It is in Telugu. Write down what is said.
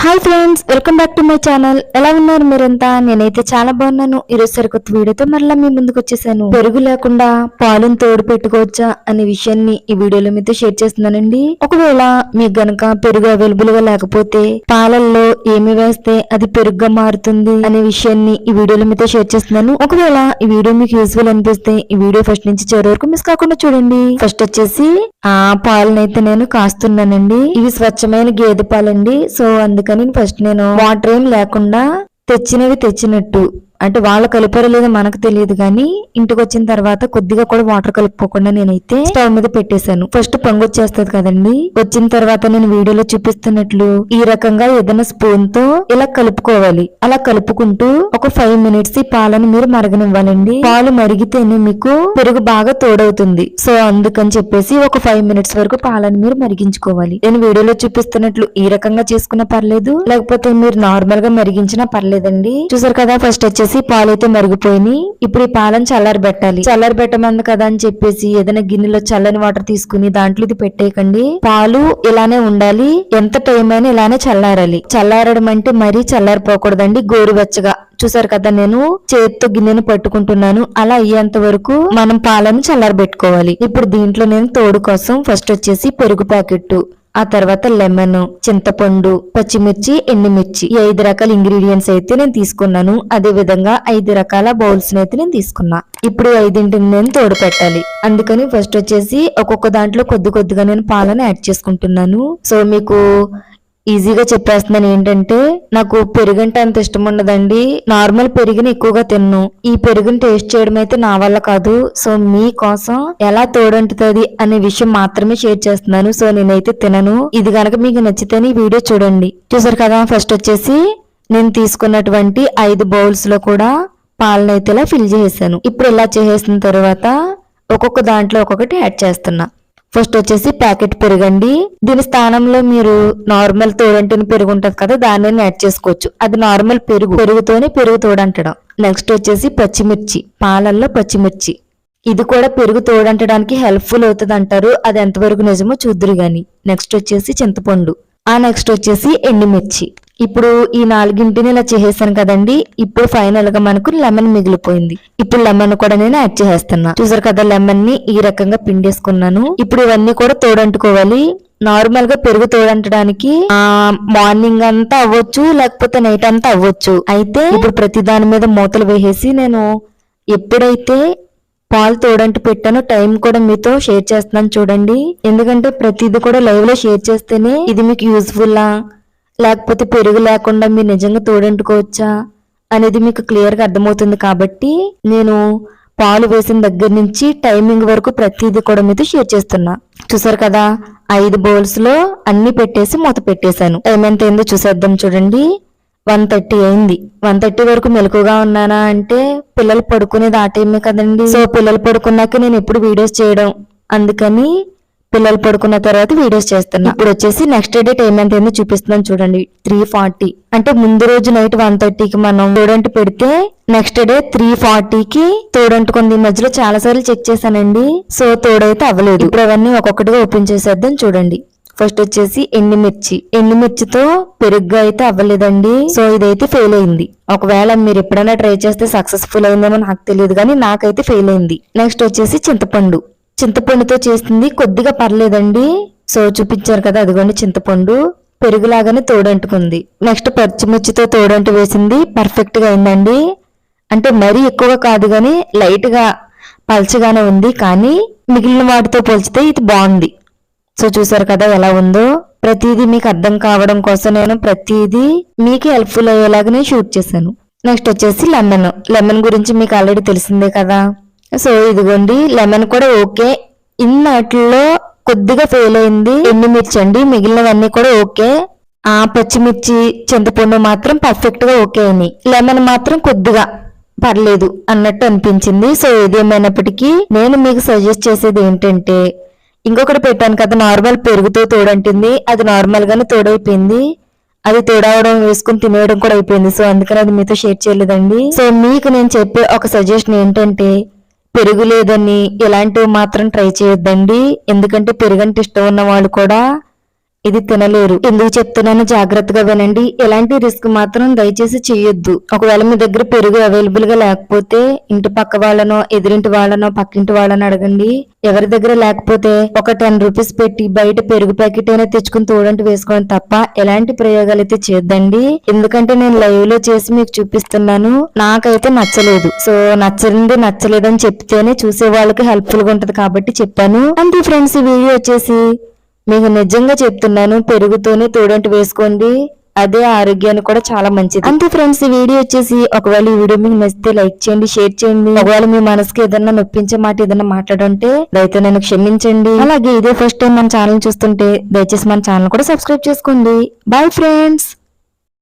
Hi friends, welcome back to my channel. ఎలా ఉన్నారు మీరంతా? నేనైతే చాలా బాగున్నాను. ఈరోజు సరికొత్త వీడియోతో మరలా మీ ముందుకు వచ్చేసాను. పెరుగు లేకుండా పాలను తోడు పెట్టుకోవచ్చా అనే విషయాన్ని ఈ వీడియోలో మీతో షేర్ చేస్తున్నానండి. ఒకవేళ మీకు గనక పెరుగు అవైలబుల్ గా లేకపోతే పాలల్లో ఏమి వేస్తే అది పెరుగుగా మారుతుంది అనే విషయాన్ని ఈ వీడియోలో మీతో షేర్ చేస్తున్నాను. ఒకవేళ ఈ వీడియో మీకు యూస్ఫుల్ అనిపిస్తే ఈ వీడియో ఫస్ట్ నుంచి చివరి వరకు మిస్ కాకుండా చూడండి. ఫస్ట్ వచ్చేసి పాలనైతే నేను కాస్తున్నానండి. ఇవి స్వచ్ఛమైన గేదె పాలండి. సో అందుకని ఫస్ట్ నేను వాటర్ ఏం లేకుండా తెచ్చినవి తెచ్చినట్టు, అంటే వాళ్ళు కలిపారో లేదో మనకు తెలియదు కానీ ఇంటికి వచ్చిన తర్వాత కొద్దిగా కూడా వాటర్ కలుపుకోకుండా నేనైతే స్టవ్ మీద పెట్టేశాను. ఫస్ట్ పొంగు వచ్చేస్తుంది కదండి, వచ్చిన తర్వాత నేను వీడియోలో చూపిస్తున్నట్లు ఈ రకంగా ఏదైనా స్పూన్ తో ఇలా కలుపుకోవాలి. అలా కలుపుకుంటూ ఒక 5 మినిట్స్ ఈ పాలను మీరు మరగనివ్వాలండి. పాలు మరిగితేనే మీకు పెరుగు బాగా తోడవుతుంది. సో అందుకని చెప్పేసి ఒక 5 మినిట్స్ వరకు పాలను మీరు మరిగించుకోవాలి. నేను వీడియోలో చూపిస్తున్నట్లు ఈ రకంగా చేసుకున్నా పర్లేదు, లేకపోతే మీరు నార్మల్ గా మరిగించినా పర్లేదండి. చూసారు కదా, ఫస్ట్ వచ్చేసి పాలైతే మరిగిపోయినాయి. ఇప్పుడు ఈ పాలను చల్లారబెట్టాలి. చల్లారబెట్టమంది కదా అని చెప్పేసి ఏదైనా గిన్నెలో చల్లని వాటర్ తీసుకుని దాంట్లో ఇది పెట్టేయకండి. పాలు ఇలానే ఉండాలి. ఎంత టైం అయినా ఇలానే చల్లారాలి. చల్లారడం అంటే మరీ చల్లారిపోకూడదండి, గోరువెచ్చగా. చూసారు కదా, నేను చేతితో గిన్నెను పట్టుకుంటున్నాను. అలా అయ్యేంత వరకు మనం పాలను చల్లారబెట్టుకోవాలి. ఇప్పుడు దీంట్లో నేను తోడు కోసం ఫస్ట్ వచ్చేసి పెరుగు ప్యాకెట్, ఆ తర్వాత లెమన్, చింతపండు, పచ్చిమిర్చి, ఎండుమిర్చి, ఈ 5 రకాల ఇంగ్రీడియంట్స్ అయితే నేను తీసుకున్నాను. అదే విధంగా 5 రకాల బౌల్స్ అయితే నేను తీసుకున్నా. ఇప్పుడు 5ంటిని నేను తోడు పెట్టాలి. అందుకని ఫస్ట్ వచ్చేసి ఒక్కొక్క దాంట్లో కొద్దిగా నేను పాలను యాడ్ చేసుకుంటున్నాను. సో మీకు ఈజీగా చెప్పేస్తున్నాను. ఏంటంటే నాకు పెరుగంటే అంత ఇష్టం ఉండదండి. నార్మల్ పెరుగుని ఎక్కువగా తిన్ను. ఈ పెరుగుని టేస్ట్ చేయడం అయితే నా వల్ల కాదు. సో మీకోసం ఎలా తోడంటుతుంది అనే విషయం మాత్రమే షేర్ చేస్తున్నాను. సో నేనైతే తినను. ఇది గనక మీకు నచ్చితేనే వీడియో చూడండి. చూసారు కదా, ఫస్ట్ వచ్చేసి నేను తీసుకున్నటువంటి 5 బౌల్స్ లో కూడా పాలనైతే ఇలా ఫిల్ చేసేసాను. ఇప్పుడు ఇలా చేసేసిన తర్వాత ఒక్కొక్క దాంట్లో ఒక్కొక్కటి యాడ్ చేస్తున్నా. ఫస్ట్ వచ్చేసి ప్యాకెట్ పెరుగండి. దీని స్థానంలో మీరు నార్మల్ తోడంటిన పెరుగు ఉంటది కదా, దాన్ని యాడ్ చేసుకోవచ్చు. అది నార్మల్ పెరుగుతోనే పెరుగు తోడంటడం. నెక్స్ట్ వచ్చేసి పచ్చిమిర్చి, పాలల్లో పచ్చిమిర్చి. ఇది కూడా పెరుగు తోడంటడానికి హెల్ప్ఫుల్ అవుతుంది అంటారు. అది ఎంతవరకు నిజమో చూద్దురు గాని. నెక్స్ట్ వచ్చేసి చింతపండు, నెక్స్ట్ వచ్చేసి ఎండుమిర్చి. ఇప్పుడు ఈ 4ంటిని ఇలా చేసేసాను కదండి. ఇప్పుడు ఫైనల్ గా మనకు లెమన్ మిగిలిపోయింది. ఇప్పుడు లెమన్ కూడా నేను యాడ్ చేసేస్తున్నా. చూసారు కదా, లెమన్ ని ఈ రకంగా పిండేసుకున్నాను. ఇప్పుడు ఇవన్నీ కూడా తోడంటుకోవాలి. నార్మల్ గా పెరుగు తోడంటడానికి మార్నింగ్ అంతా అవ్వచ్చు, లేకపోతే నైట్ అంతా అవ్వచ్చు. అయితే ఇప్పుడు ప్రతి దాని మీద మూతలు వేసేసి నేను ఎప్పుడైతే పాలు తోడంటి పెట్టానో టైం కూడా మీతో షేర్ చేస్తున్నాను చూడండి. ఎందుకంటే ప్రతిది కూడా లైవ్ లో షేర్ చేస్తేనే ఇది మీకు యూజ్ఫుల్లా, లేకపోతే పెరుగు లేకుండా మీరు నిజంగా తోడంటుకోవచ్చా అనేది మీకు క్లియర్ గా అర్థమవుతుంది. కాబట్టి నేను పాలు వేసిన దగ్గర నుంచి టైమింగ్ వరకు ప్రతిదీ కూడా మీతో షేర్ చేస్తున్నా. చూసారు కదా, 5 బౌల్స్ లో అన్ని పెట్టేసి మూత పెట్టేశాను. టైం ఎంత అయిందో చూసేద్దాం చూడండి. 1:30 అయింది. 1:30 వరకు మెలకుగా ఉన్నానా అంటే పిల్లలు పడుకునేది ఆ టైమే కదండి. సో పిల్లలు పడుకున్నాక నేను ఎప్పుడు వీడియోస్ చేయడం, అందుకని పిల్లలు పడుకున్న తర్వాత వీడియోస్ చేస్తున్నా. ఇప్పుడు వచ్చేసి నెక్స్ట్ డే టైం ఎంత ఏందో చూపిస్తున్నాను చూడండి. 3:40 అంటే ముందు రోజు నైట్ 1:30కి మనం తోడంటి పెడితే నెక్స్ట్ డే 3:40కి తోడంటుకుంది. ఈ మధ్యలో చాలా సార్లు చెక్ చేశానండి. సో తోడైతే అవ్వలేదు. ఇప్పుడు అవన్నీ ఒక్కొక్కటిగా ఓపెన్ చేసేద్దాం చూడండి. ఫస్ట్ వచ్చేసి ఎండుమిర్చితో పెరుగ్గా అయితే అవ్వలేదండి. సో ఇదైతే ఫెయిల్ అయింది. ఒకవేళ మీరు ఎప్పుడైనా ట్రై చేస్తే సక్సెస్ఫుల్ అయిందేమో నాకు తెలియదు కానీ నాకైతే ఫెయిల్ అయింది. నెక్స్ట్ వచ్చేసి చింతపండుతో చేసింది కొద్దిగా పర్లేదండి. సో చూపించారు కదా, అదిగోండి చింతపండు పెరుగులాగానే తోడంటుకుంది. నెక్స్ట్ పచ్చిమిర్చితో తోడంటు వేసింది పర్ఫెక్ట్ గా అయిందండి. అంటే మరీ ఎక్కువగా కాదు గాని లైట్ గా పల్చగానే ఉంది, కానీ మిగిలిన వాటితో పోల్చితే ఇది బాగుంది. సో చూసారు కదా ఎలా ఉందో. ప్రతిదీ మీకు అర్థం కావడం కోసం నేను ప్రతిదీ మీకు హెల్ప్ఫుల్ అయ్యేలాగానే షూట్ చేశాను. నెక్స్ట్ వచ్చేసి లెమన్ గురించి మీకు ఆల్రెడీ తెలిసిందే కదా. సో ఇదిగోండి, లెమన్ కూడా ఓకే. ఇన్నట్లో కొద్దిగా ఫెయిల్ అయింది ఎండుమిర్చి అండి. మిగిలినవన్నీ కూడా ఓకే. పచ్చిమిర్చి, చింతపండు మాత్రం పర్ఫెక్ట్ గా ఓకే అయినాయి. లెమన్ మాత్రం కొద్దిగా పర్లేదు అన్నట్టు అనిపించింది. సో ఏదేమైనప్పటికీ నేను మీకు సజెస్ట్ చేసేది ఏంటంటే, ఇంకొకటి పెట్టాను కదా నార్మల్ పెరుగుతో తోడంటుంది, అది నార్మల్ గానే తోడైపోయింది. అది తోడవడం వేసుకుని తినేయడం కూడా అయిపోయింది. సో అందుకని అది మీతో షేర్ చేయలేదండి. సో మీకు నేను చెప్పే ఒక సజెషన్ ఏంటంటే, పెరుగు లేదని ఇలాంటివి మాత్రం ట్రై చేయొద్దండి. ఎందుకంటే పెరుగంటే ఇష్టం ఉన్న వాళ్ళు కూడా ఇది తినలేరు. ఎందుకు చెప్తున్నానో జాగ్రత్తగా వినండి. ఎలాంటి రిస్క్ మాత్రం దయచేసి చేయొద్దు. ఒకవేళ మీ దగ్గర పెరుగు అవైలబుల్ గా లేకపోతే ఇంటి పక్క వాళ్ళనో, ఎదురింటి వాళ్ళనో, పక్కింటి వాళ్ళనో అడగండి. ఎవరి దగ్గర లేకపోతే ఒక 10 రూపీస్ పెట్టి బయట పెరుగు ప్యాకెట్ అయినా తెచ్చుకుని తోడంటి వేసుకోవడం తప్ప ఎలాంటి ప్రయోగాలు అయితే చేద్దండి. ఎందుకంటే నేను లైవ్ లో చేసి మీకు చూపిస్తున్నాను. నాకైతే నచ్చలేదు. సో నచ్చలేదని చెప్తేనే చూసే వాళ్ళకి హెల్ప్ఫుల్ గా ఉంటది కాబట్టి చెప్పాను. అంటే ఫ్రెండ్స్, ఈ వీడియో వచ్చేసి మీకు నిజంగా చెప్తున్నాను, పెరుగుతోనే తోడంటి వేసుకోండి. అదే ఆరోగ్యానికి కూడా చాలా మంచిది. అంతే ఫ్రెండ్స్, ఈ వీడియో వచ్చేసి ఒకవేళ ఈ వీడియో మీకు నచ్చితే లైక్ చేయండి, షేర్ చేయండి. ఒకవేళ మీ మనసుకి ఏదన్నా నొప్పించే మాట ఏదన్నా మాట్లాడుంటే దయతో నన్ను క్షమించండి. అలాగే ఇదే ఫస్ట్ టైం మన ఛానల్ చూస్తుంటే దయచేసి మన ఛానల్ కూడా సబ్స్క్రైబ్ చేసుకోండి. Bye friends.